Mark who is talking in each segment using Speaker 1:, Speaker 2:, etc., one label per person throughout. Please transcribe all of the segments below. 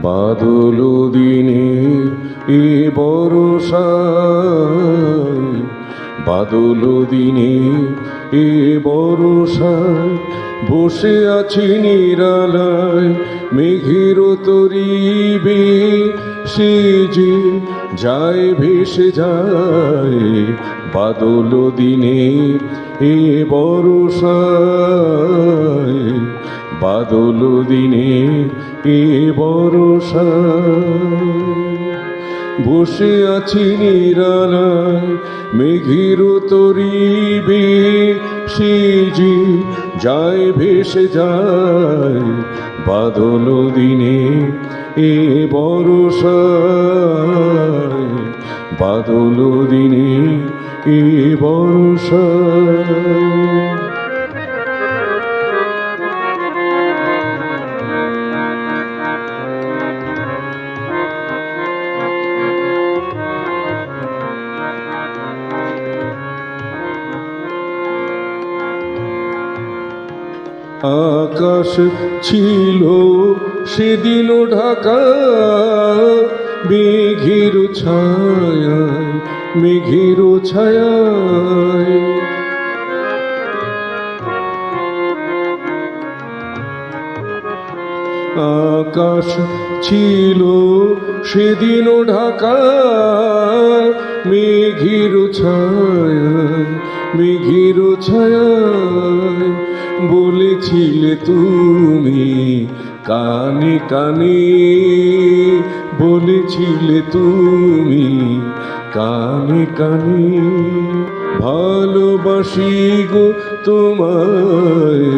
Speaker 1: বাদল দিনে এ বরষায়, বাদল দিনে এ বরষায় বসে আছি নিরালায়, মেঘের তরি সে যে যায় ভেসে যায়। বাদল দিনে এ বরষায়, বাদল দিনে এ বরষায় বসে আছি নিরালায়, মেঘের তরি সে যে যায় ভেসে যায়। বাদল দিনে এ বরষায়, বাদল দিনে এ বরষায়। আকাশ ছিল সেদিন ঢাকা মেঘের ছায়ায়, মেঘের ছায়ায়। আকাশ ছিল সেদিন ঢাকা মেঘের ছায়ায়, মেঘের ছায়ায়। বলেছিলে তুমি কানে কানে, বলেছিলে তুমি কানে কানে। ভালোবাসি গো তোমায়,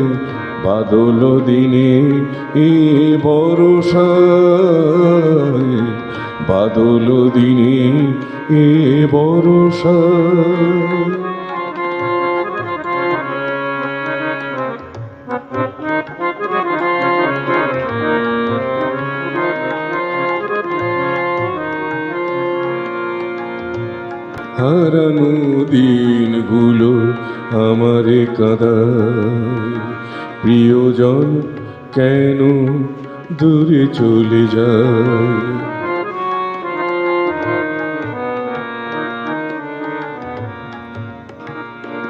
Speaker 1: বাদল দিনে এ বরষায়, বাদল দিনে এ বরষায়। হারানো দিনগুলো আমারে কাঁদায়, প্রিয়জন কেন দূরে চলে যায়।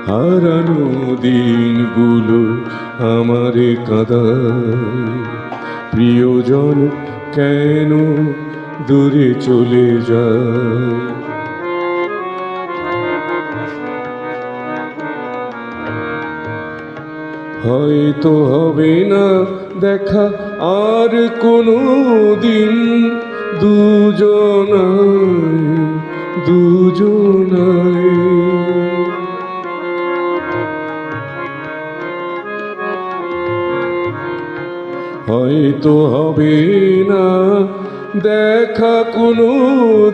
Speaker 1: হারানো দিনগুলো আমারে কাঁদায়, প্রিয়জন কেন দূরে চলে যায়। হয়তো হবে না দেখা আর কোনো দিন, দুজনায় দুজনায়। হয়তো হবে না দেখা কোনো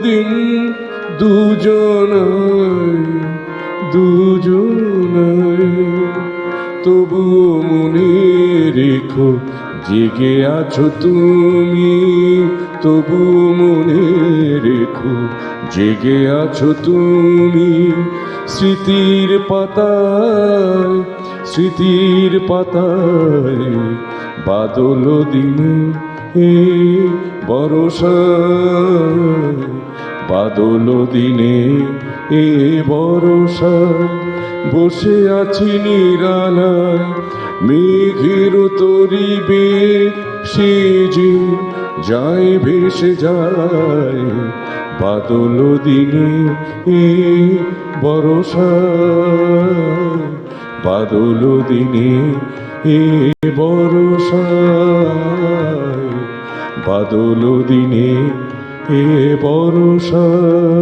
Speaker 1: দিন, দুজনায় দুজনায়। তবুও মনে রেখো জেগে আছো তুমি, তবুও মনে রেখো জেগে আছো তুমি। স্মৃতির পাতায়, স্মৃতির পাতায় বাদল দিনে এ বরষায়, বাদল দিনে এ বরষায় বসে আছি নিরালায়, মেঘের তরি সে যে যায় ভেসে যায়। বাদল দিনে এ বরষায়, বাদল দিনে এ বরষায়, বাদল দিনে এ বরষায়।